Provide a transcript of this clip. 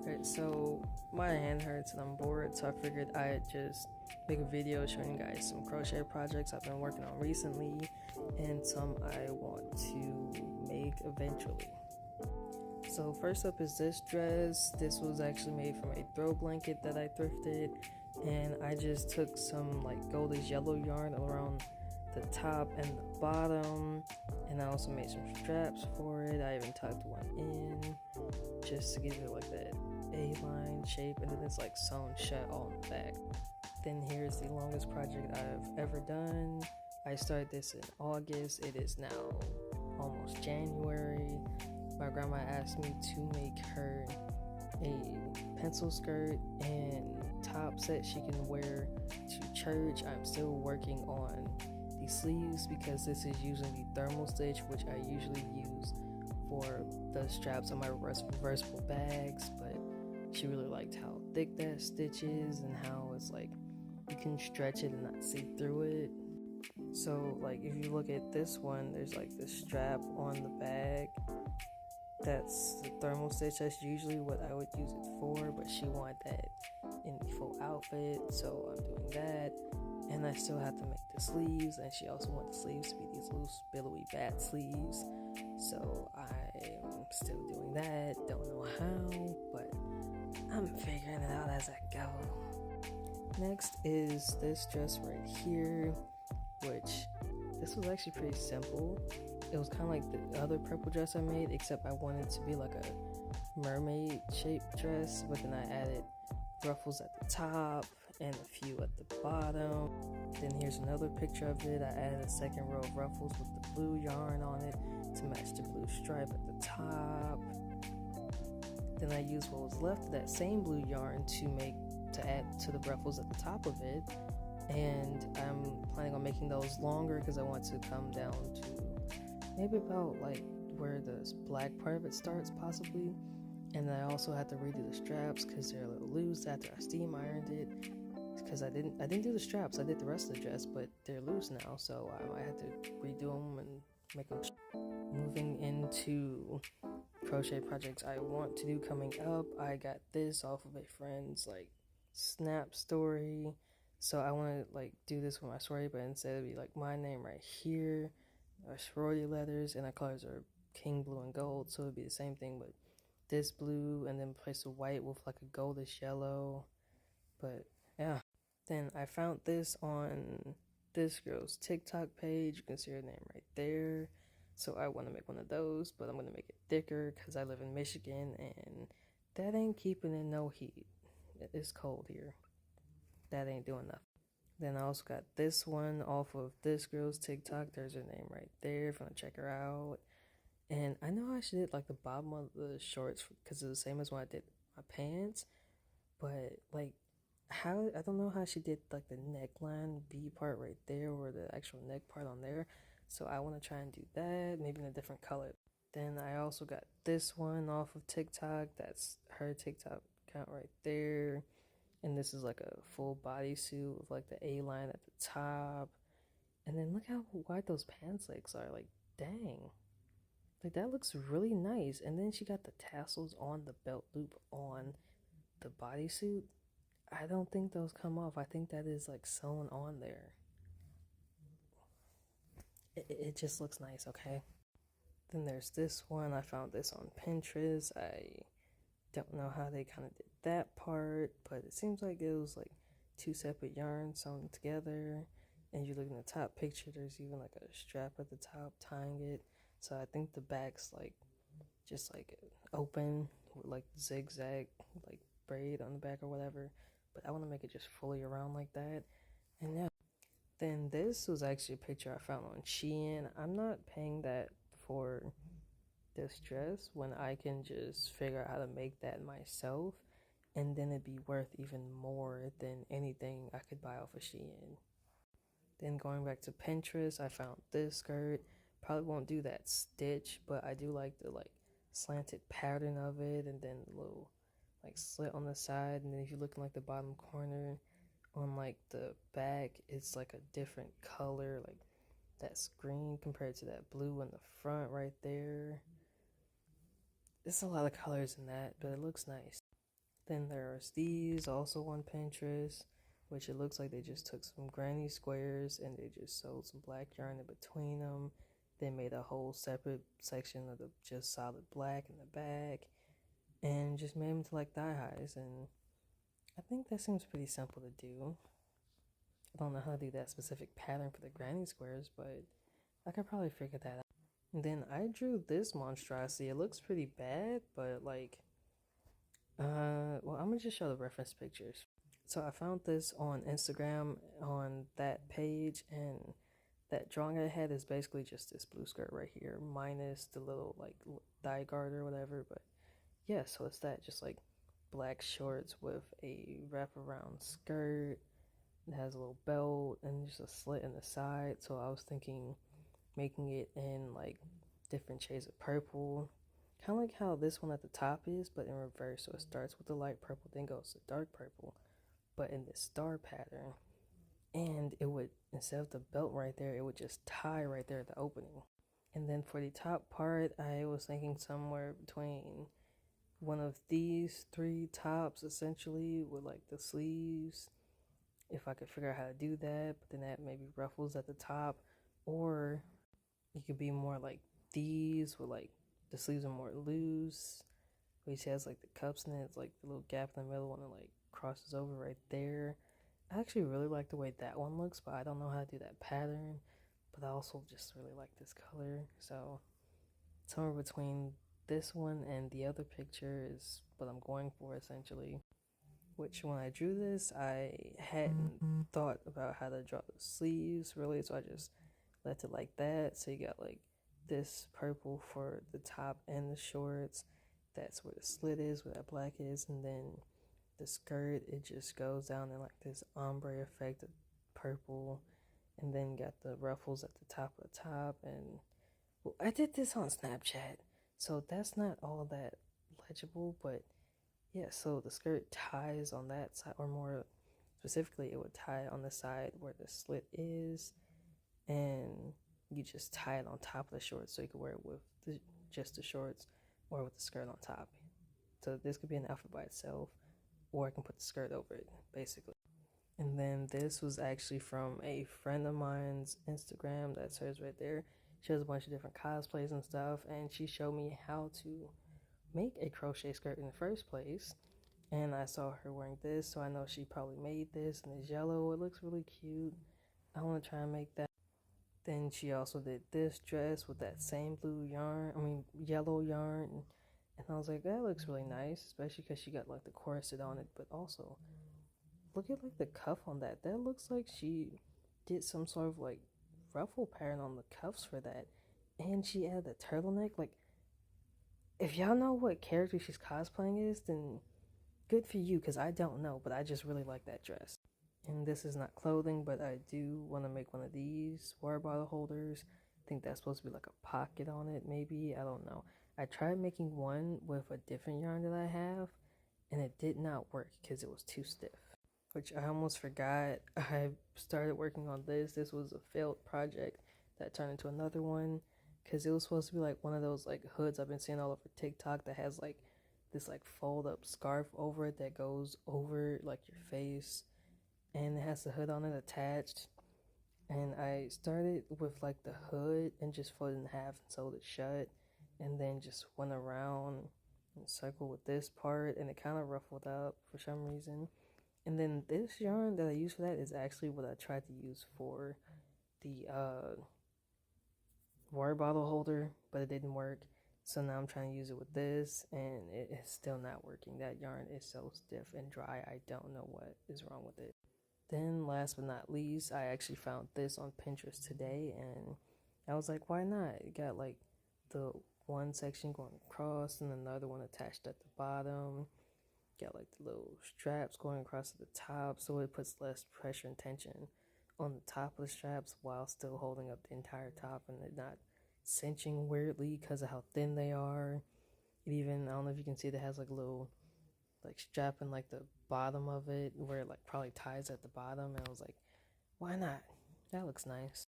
Okay, so my hand hurts and I'm bored, so I figured I'd just make a video showing you guys some crochet projects I've been working on recently and some I want to make eventually. So first up is this dress. This was actually made from a throw blanket that I thrifted, and I just took some like goldish yellow yarn around the top and the bottom, and I also made some straps for it. I even tucked one in just to give it like that A-line shape, and then it's like sewn shut on the back. Then here's the longest project I've ever done. I started this in August. It is now almost January. My grandma asked me to make her a pencil skirt and top set she can wear to church. I'm still working on the sleeves because this is using the thermal stitch, which I usually use for the straps on my reversible bags, but she really liked how thick that stitch is and how it's like you can stretch it and not see through it. So like if you look at this one, there's like this strap on the bag. That's the thermal stitch. That's usually what I would use it for, but she wanted that in the full outfit, so I'm doing that. And I still have to make the sleeves, and she also wants the sleeves to be these loose billowy bat sleeves, so I'm still doing that. Don't know how, but I'm figuring it out as I go. Next is this dress right here, which this was actually pretty simple. It was kind of like the other purple dress I made, except I wanted it to be like a mermaid shaped dress, but then I added ruffles at the top and a few at the bottom. Then here's another picture of it. I added a second row of ruffles with the blue yarn on it to match the blue stripe at the top. Then I used what was left of that same blue yarn to add to the ruffles at the top of it, and I'm planning on making those longer because I want to come down to maybe about like where the black part of it starts possibly. And then I also had to redo the straps because they're a little loose after I steam ironed it, because I didn't do the straps. I did the rest of the dress, but they're loose now, so I might have to redo them and make them. Moving into crochet projects I want to do coming up, I got this off of a friend's like snap story, so I want to like do this with my story, but instead it'd be like my name right here, our sorority letters, and our colors are king blue and gold, so it'd be the same thing, but this blue and then replace the white with like a goldish yellow. But yeah, then I found this on this girl's TikTok page. You can see her name right there. So I want to make one of those, but I'm going to make it thicker because I live in Michigan and that ain't keeping in no heat. It's cold here. That ain't doing nothing. Then I also got this one off of this girl's TikTok. There's her name right there if you want to check her out. And I know I should did like the bottom of the shorts because it's the same as when I did my pants, but like how, I don't know how she did like the neckline B part right there or the actual neck part on there. So I want to try and do that, maybe in a different color. Then I also got this one off of TikTok. That's her TikTok account right there. And this is like a full bodysuit with like the A-line at the top. And then look how wide those pants legs are. Like, dang. Like, that looks really nice. And then she got the tassels on the belt loop on the bodysuit. I don't think those come off. I think that is like sewn on there. It just looks nice, okay? Then there's this one. I found this on Pinterest. I don't know how they kind of did that part, but it seems like it was like two separate yarns sewn together. And you look in the top picture, there's even like a strap at the top tying it. So I think the back's like just like open with like zigzag like braid on the back or whatever. But I want to make it just fully around like that. And yeah. Then this was actually a picture I found on Shein. I'm not paying that for this dress when I can just figure out how to make that myself. And then it'd be worth even more than anything I could buy off of Shein. Then going back to Pinterest, I found this skirt. Probably won't do that stitch, but I do like the like slanted pattern of it, and then the little like slit on the side. And then if you look in like the bottom corner on like the back, it's like a different color, like that's green compared to that blue in the front right there. There's a lot of colors in that, but it looks nice. Then there's these also on Pinterest, which it looks like they just took some granny squares and they just sewed some black yarn in between them. They made a whole separate section of the just solid black in the back and just made them to like thigh highs. And I think that seems pretty simple to do. I don't know how to do that specific pattern for the granny squares, but I could probably figure that out. And then I drew this monstrosity. It looks pretty bad, but like, well, I'm gonna just show the reference pictures. So I found this on Instagram on that page, and that drawing I had is basically just this blue skirt right here, minus the little like thigh guard or whatever. But yeah, so it's that just like black shorts with a wraparound skirt. It has a little belt and just a slit in the side. So I was thinking making it in like different shades of purple. Kind of like how this one at the top is, but in reverse. So it starts with the light purple, then goes to dark purple, but in this star pattern. And it would, instead of the belt right there, it would just tie right there at the opening. And then for the top part, I was thinking somewhere between one of these three tops essentially with like the sleeves, if I could figure out how to do that, but then that maybe ruffles at the top, or it could be more like these with like the sleeves are more loose, which has like the cups in it. It's like the little gap in the middle and it like crosses over right there. I actually really like the way that one looks, but I don't know how to do that pattern. But I also just really like this color. So somewhere between this one and the other picture is what I'm going for essentially. Which when I drew this, I hadn't thought about how to draw the sleeves really, so I just left it like that. So you got like this purple for the top and the shorts. That's where the slit is, where that black is, and then the skirt, it just goes down in like this ombre effect of purple, and then got the ruffles at the top of the top. And well, I did this on Snapchat, so that's not all that legible, but yeah, so the skirt ties on that side, or more specifically, it would tie on the side where the slit is, and you just tie it on top of the shorts, so you could wear it with just the shorts or with the skirt on top. So this could be an outfit by itself, or I can put the skirt over it, basically. And then this was actually from a friend of mine's Instagram. That's hers right there. She has a bunch of different cosplays and stuff, and she showed me how to make a crochet skirt in the first place. And I saw her wearing this, so I know she probably made this, and it's yellow. It looks really cute. I want to try and make that. Then she also did this dress with that same yellow yarn. And I was like, that looks really nice, especially because she got like the corset on it. But also, look at like the cuff on that. That looks like she did some sort of like ruffle pattern on the cuffs for that. And she added a turtleneck. Like, if y'all know what character she's cosplaying is, then good for you, because I don't know, but I just really like that dress. And this is not clothing, but I do want to make one of these water bottle holders. I think that's supposed to be like a pocket on it, maybe. I don't know. I tried making one with a different yarn that I have, and it did not work because it was too stiff. Which I almost forgot. I started working on this. This was a failed project that turned into another one, because it was supposed to be like one of those like hoods I've been seeing all over TikTok that has like this like fold up scarf over it that goes over like your face, and it has the hood on it attached. And I started with like the hood and just folded in half and sewed it shut, and then just went around and circled with this part, and it kind of ruffled up for some reason. And then this yarn that I use for that is actually what I tried to use for the water bottle holder, but it didn't work. So now I'm trying to use it with this, and it is still not working. That yarn is so stiff and dry. I don't know what is wrong with it. Then last but not least, I actually found this on Pinterest today, and I was like, why not? It got like the one section going across and another one attached at the bottom. Got like the little straps going across at the top, so it puts less pressure and tension on the top of the straps while still holding up the entire top, and it not cinching weirdly because of how thin they are. It even, I don't know if you can see, it has like a little like strap in like the bottom of it where it like probably ties at the bottom, and I was like, why not? That looks nice.